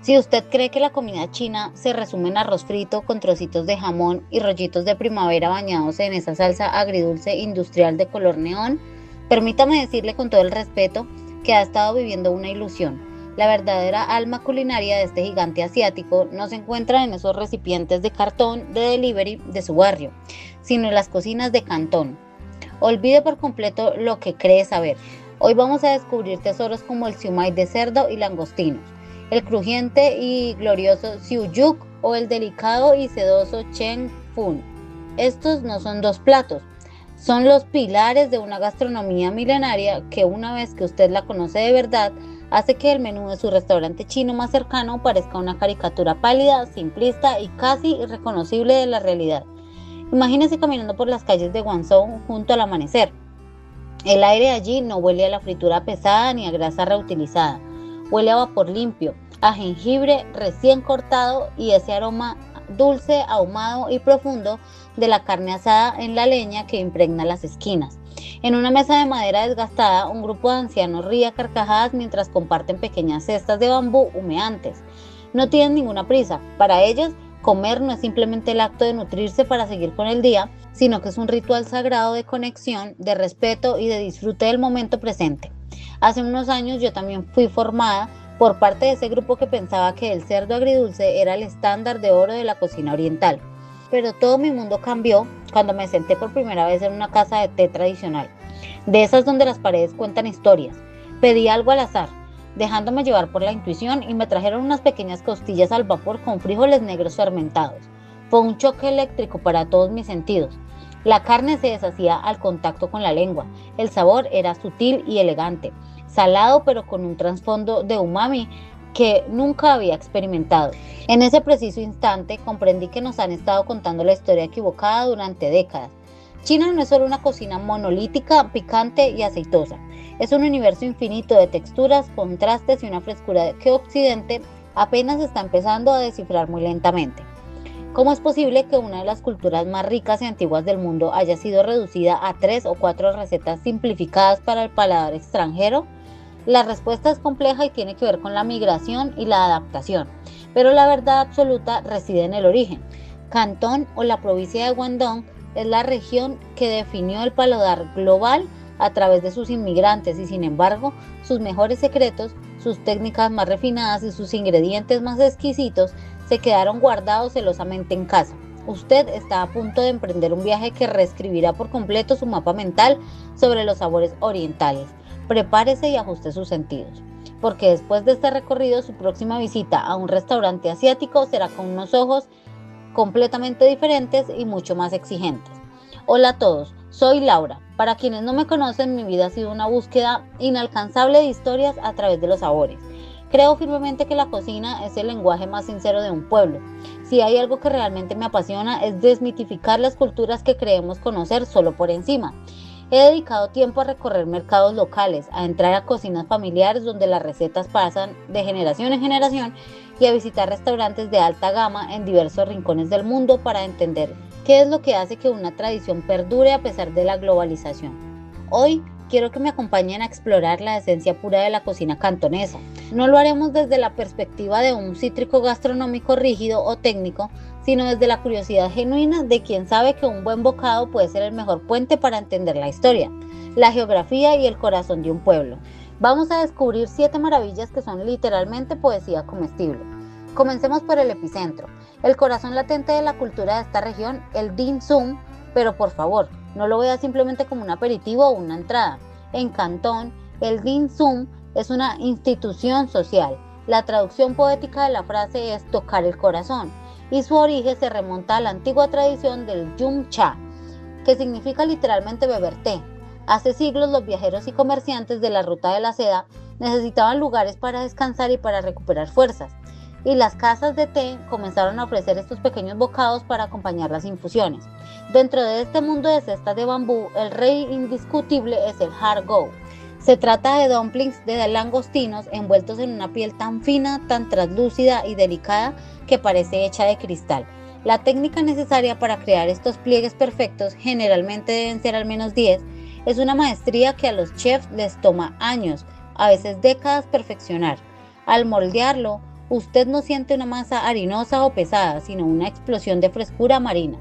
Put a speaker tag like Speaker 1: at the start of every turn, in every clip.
Speaker 1: Si usted cree que la comida china se resume en arroz frito con trocitos de jamón y rollitos de primavera bañados en esa salsa agridulce industrial de color neón, permítame decirle con todo el respeto que ha estado viviendo una ilusión. La verdadera alma culinaria de este gigante asiático no se encuentra en esos recipientes de cartón de delivery de su barrio, sino en las cocinas de Cantón. Olvide por completo lo que cree saber. Hoy vamos a descubrir tesoros como el siumai de cerdo y langostinos, el crujiente y glorioso siu yuk o el delicado y sedoso cheng fun. Estos no son dos platos, son los pilares de una gastronomía milenaria que una vez que usted la conoce de verdad, hace que el menú de su restaurante chino más cercano parezca una caricatura pálida, simplista y casi irreconocible de la realidad. Imagínese caminando por las calles de Guangzhou junto al amanecer. El aire allí no huele a la fritura pesada ni a grasa reutilizada. Huele a vapor limpio, a jengibre recién cortado y ese aroma dulce, ahumado y profundo de la carne asada en la leña que impregna las esquinas. En una mesa de madera desgastada, un grupo de ancianos ríe a carcajadas mientras comparten pequeñas cestas de bambú humeantes. No tienen ninguna prisa. Para ellos, comer no es simplemente el acto de nutrirse para seguir con el día, sino que es un ritual sagrado de conexión, de respeto y de disfrute del momento presente. Hace unos años yo también fui formada por parte de ese grupo que pensaba que el cerdo agridulce era el estándar de oro de la cocina oriental. Pero todo mi mundo cambió cuando me senté por primera vez en una casa de té tradicional, de esas donde las paredes cuentan historias. Pedí algo al azar, dejándome llevar por la intuición y me trajeron unas pequeñas costillas al vapor con frijoles negros fermentados. Fue un choque eléctrico para todos mis sentidos. La carne se deshacía al contacto con la lengua, el sabor era sutil y elegante, salado pero con un trasfondo de umami que nunca había experimentado. En ese preciso instante comprendí que nos han estado contando la historia equivocada durante décadas. China no es solo una cocina monolítica, picante y aceitosa. Es un universo infinito de texturas, contrastes y una frescura que Occidente apenas está empezando a descifrar muy lentamente. ¿Cómo es posible que una de las culturas más ricas y antiguas del mundo haya sido reducida a 3 o 4 recetas simplificadas para el paladar extranjero? La respuesta es compleja y tiene que ver con la migración y la adaptación, pero la verdad absoluta reside en el origen. Cantón o la provincia de Guangdong es la región que definió el paladar global a través de sus inmigrantes y sin embargo sus mejores secretos, sus técnicas más refinadas y sus ingredientes más exquisitos se quedaron guardados celosamente en casa. Usted está a punto de emprender un viaje que reescribirá por completo su mapa mental sobre los sabores orientales. Prepárese y ajuste sus sentidos, porque después de este recorrido su próxima visita a un restaurante asiático será con unos ojos completamente diferentes y mucho más exigentes. Hola a todos, soy Laura. Para quienes no me conocen, mi vida ha sido una búsqueda inalcanzable de historias a través de los sabores. Creo firmemente que la cocina es el lenguaje más sincero de un pueblo. Si hay algo que realmente me apasiona es desmitificar las culturas que creemos conocer solo por encima. He dedicado tiempo a recorrer mercados locales, a entrar a cocinas familiares donde las recetas pasan de generación en generación y a visitar restaurantes de alta gama en diversos rincones del mundo para entender qué es lo que hace que una tradición perdure a pesar de la globalización. Hoy quiero que me acompañen a explorar la esencia pura de la cocina cantonesa. No lo haremos desde la perspectiva de un cítrico gastronómico rígido o técnico, sino desde la curiosidad genuina de quien sabe que un buen bocado puede ser el mejor puente para entender la historia, la geografía y el corazón de un pueblo. Vamos a descubrir 7 maravillas que son literalmente poesía comestible. Comencemos por el epicentro, el corazón latente de la cultura de esta región, el dim sum, pero por favor, no lo vea simplemente como un aperitivo o una entrada. En Cantón, el dim sum es una institución social. La traducción poética de la frase es tocar el corazón, y su origen se remonta a la antigua tradición del yum cha, que significa literalmente beber té. Hace siglos los viajeros y comerciantes de la ruta de la seda necesitaban lugares para descansar y para recuperar fuerzas, y las casas de té comenzaron a ofrecer estos pequeños bocados para acompañar las infusiones. Dentro de este mundo de cestas de bambú, el rey indiscutible es el har gow. Se trata de dumplings de langostinos envueltos en una piel tan fina, tan translúcida y delicada que parece hecha de cristal. La técnica necesaria para crear estos pliegues perfectos, generalmente deben ser al menos 10, es una maestría que a los chefs les toma años, a veces décadas perfeccionar. Al moldearlo, Usted no siente una masa harinosa o pesada, sino una explosión de frescura marina.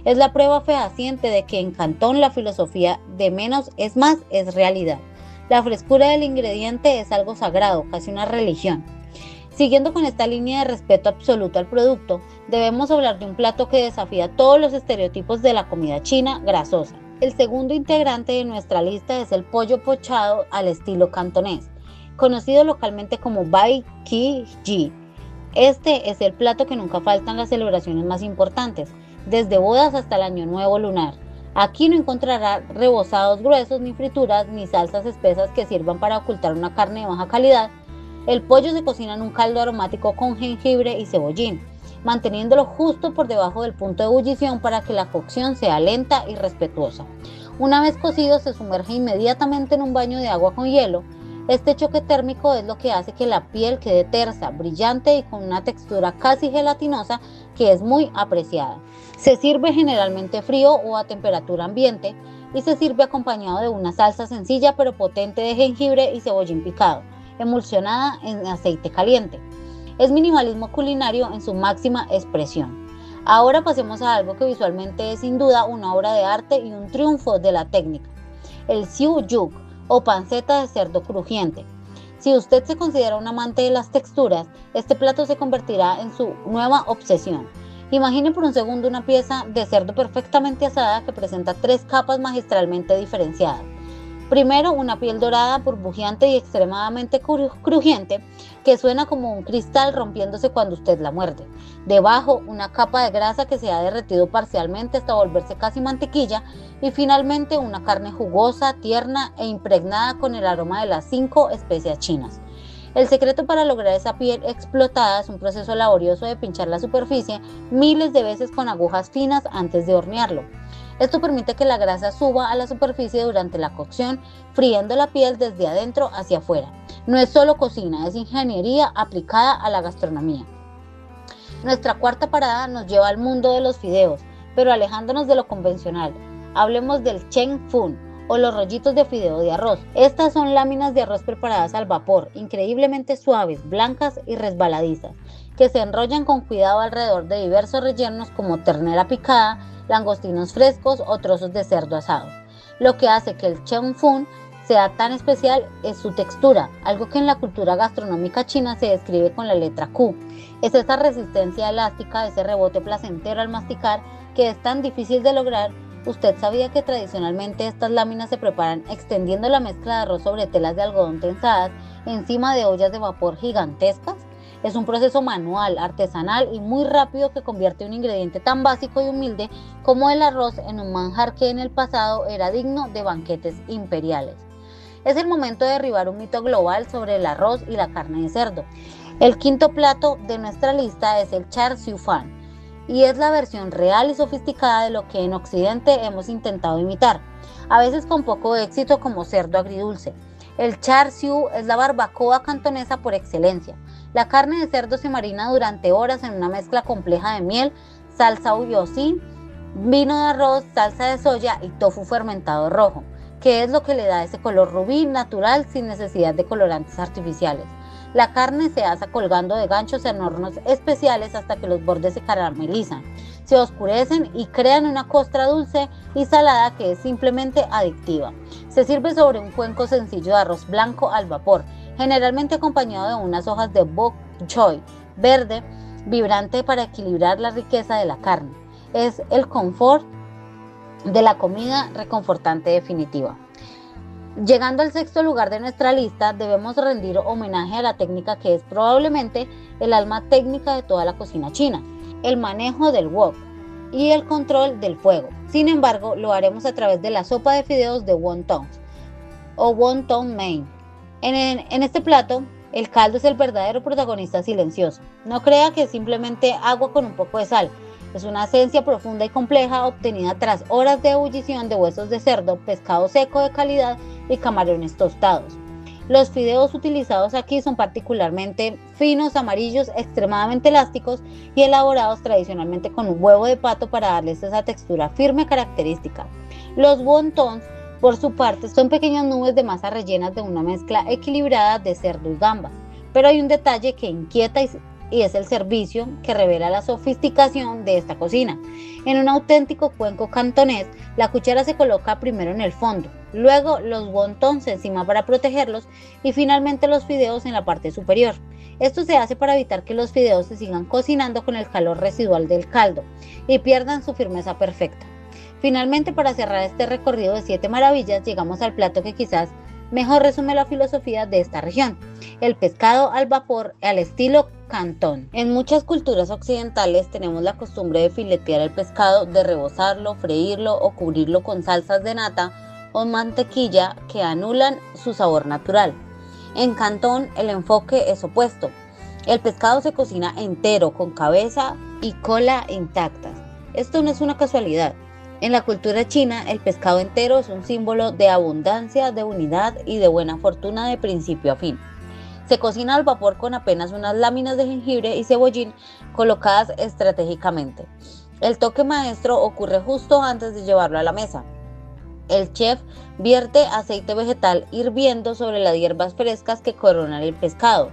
Speaker 1: Es la prueba fehaciente de que en Cantón la filosofía de menos es más es realidad. La frescura del ingrediente es algo sagrado, casi una religión. Siguiendo con esta línea de respeto absoluto al producto, debemos hablar de un plato que desafía todos los estereotipos de la comida china grasosa. El segundo integrante de nuestra lista es el pollo pochado al estilo cantonés, conocido localmente como Bai Qi Ji. Este es el plato que nunca falta en las celebraciones más importantes, desde bodas hasta el Año Nuevo lunar. Aquí no encontrará rebozados gruesos, ni frituras, ni salsas espesas que sirvan para ocultar una carne de baja calidad. El pollo se cocina en un caldo aromático con jengibre y cebollín, manteniéndolo justo por debajo del punto de ebullición para que la cocción sea lenta y respetuosa. Una vez cocido, se sumerge inmediatamente en un baño de agua con hielo. Este choque térmico es lo que hace que la piel quede tersa, brillante y con una textura casi gelatinosa que es muy apreciada. Se sirve generalmente frío o a temperatura ambiente y se sirve acompañado de una salsa sencilla pero potente de jengibre y cebollín picado, emulsionada en aceite caliente. Es minimalismo culinario en su máxima expresión. Ahora pasemos a algo que visualmente es sin duda una obra de arte y un triunfo de la técnica: el Xiu Yuk, o panceta de cerdo crujiente. Si usted se considera un amante de las texturas, este plato se convertirá en su nueva obsesión. Imagine por un segundo una pieza de cerdo perfectamente asada que presenta 3 capas magistralmente diferenciadas. Primero, una piel dorada, burbujeante y extremadamente crujiente que suena como un cristal rompiéndose cuando usted la muerde. Debajo, una capa de grasa que se ha derretido parcialmente hasta volverse casi mantequilla. Y finalmente, una carne jugosa, tierna e impregnada con el aroma de las 5 especias chinas. El secreto para lograr esa piel explotada es un proceso laborioso de pinchar la superficie miles de veces con agujas finas antes de hornearlo. Esto permite que la grasa suba a la superficie durante la cocción, friendo la piel desde adentro hacia afuera. No es solo cocina, es ingeniería aplicada a la gastronomía. Nuestra cuarta parada nos lleva al mundo de los fideos, pero alejándonos de lo convencional. Hablemos del Cheng Fun, o los rollitos de fideo de arroz. Estas son láminas de arroz preparadas al vapor, increíblemente suaves, blancas y resbaladizas, que se enrollan con cuidado alrededor de diversos rellenos como ternera picada, langostinos frescos o trozos de cerdo asado. Lo que hace que el Cheng Fun sea tan especial es su textura, algo que en la cultura gastronómica china se describe con la letra Q. Es esa resistencia elástica, ese rebote placentero al masticar que es tan difícil de lograr. ¿Usted sabía que tradicionalmente estas láminas se preparan extendiendo la mezcla de arroz sobre telas de algodón tensadas encima de ollas de vapor gigantescas? Es un proceso manual, artesanal y muy rápido que convierte un ingrediente tan básico y humilde como el arroz en un manjar que en el pasado era digno de banquetes imperiales. Es el momento de derribar un mito global sobre el arroz y la carne de cerdo. El quinto plato de nuestra lista es el Char Siu Fan, y es la versión real y sofisticada de lo que en Occidente hemos intentado imitar, a veces con poco éxito, como cerdo agridulce. El Char Siu es la barbacoa cantonesa por excelencia. La carne de cerdo se marina durante horas en una mezcla compleja de miel, salsa huyosin, vino de arroz, salsa de soya y tofu fermentado rojo, que es lo que le da ese color rubí natural sin necesidad de colorantes artificiales. La carne se asa colgando de ganchos en hornos especiales hasta que los bordes se caramelizan, se oscurecen y crean una costra dulce y salada que es simplemente adictiva. Se sirve sobre un cuenco sencillo de arroz blanco al vapor, generalmente acompañado de unas hojas de bok choy verde vibrante para equilibrar la riqueza de la carne. Es el confort de la comida reconfortante definitiva. Llegando al sexto lugar de nuestra lista, debemos rendir homenaje a la técnica que es probablemente el alma técnica de toda la cocina china: el manejo del wok y el control del fuego. Sin embargo, lo haremos a través de la sopa de fideos de wonton o wonton mein. En este plato, el caldo es el verdadero protagonista silencioso. No crea que es simplemente agua con un poco de sal. Es una esencia profunda y compleja obtenida tras horas de ebullición de huesos de cerdo, pescado seco de calidad y camarones tostados. Los fideos utilizados aquí son particularmente finos, amarillos, extremadamente elásticos y elaborados tradicionalmente con un huevo de pato para darles esa textura firme característica. Los wontons, por su parte, son pequeñas nubes de masa rellenas de una mezcla equilibrada de cerdo y gambas. Pero hay un detalle que inquieta y es el servicio que revela la sofisticación de esta cocina. En un auténtico cuenco cantonés, la cuchara se coloca primero en el fondo, luego los wontons encima para protegerlos y finalmente los fideos en la parte superior. Esto se hace para evitar que los fideos se sigan cocinando con el calor residual del caldo y pierdan su firmeza perfecta. Finalmente, para cerrar este recorrido de 7 maravillas, llegamos al plato que quizás mejor resume la filosofía de esta región: el pescado al vapor al estilo Cantón. En muchas culturas occidentales tenemos la costumbre de filetear el pescado, de rebozarlo, freírlo o cubrirlo con salsas de nata o mantequilla que anulan su sabor natural. En Cantón el enfoque es opuesto. El pescado se cocina entero, con cabeza y cola intactas. Esto no es una casualidad. En la cultura china, el pescado entero es un símbolo de abundancia, de unidad y de buena fortuna de principio a fin. Se cocina al vapor con apenas unas láminas de jengibre y cebollín colocadas estratégicamente. El toque maestro ocurre justo antes de llevarlo a la mesa. El chef vierte aceite vegetal hirviendo sobre las hierbas frescas que coronan el pescado,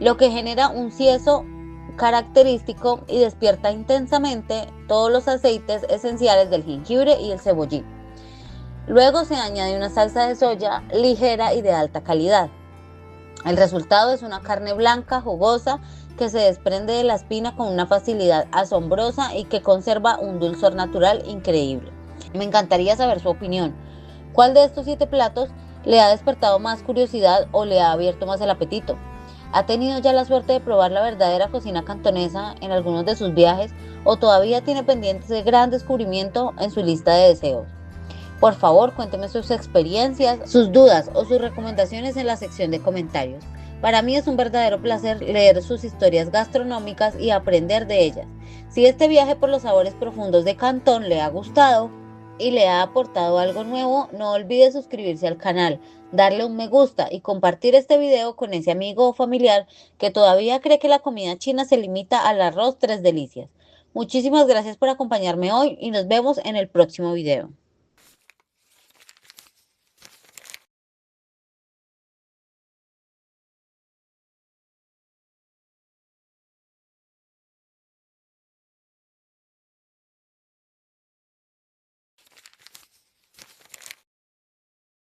Speaker 1: lo que genera un siezo característico y despierta intensamente todos los aceites esenciales del jengibre y el cebollín. Luego se añade una salsa de soya ligera y de alta calidad. El resultado es una carne blanca, jugosa, que se desprende de la espina con una facilidad asombrosa y que conserva un dulzor natural increíble. Me encantaría saber su opinión. ¿Cuál de estos 7 platos le ha despertado más curiosidad o le ha abierto más el apetito? ¿Ha tenido ya la suerte de probar la verdadera cocina cantonesa en algunos de sus viajes o todavía tiene pendiente ese gran descubrimiento en su lista de deseos? Por favor, cuénteme sus experiencias, sus dudas o sus recomendaciones en la sección de comentarios. Para mí es un verdadero placer leer sus historias gastronómicas y aprender de ellas. Si este viaje por los sabores profundos de Cantón le ha gustado y le ha aportado algo nuevo, no olvide suscribirse al canal, darle un me gusta y compartir este video con ese amigo o familiar que todavía cree que la comida china se limita al arroz 3 delicias. Muchísimas gracias por acompañarme hoy y nos vemos en el próximo video.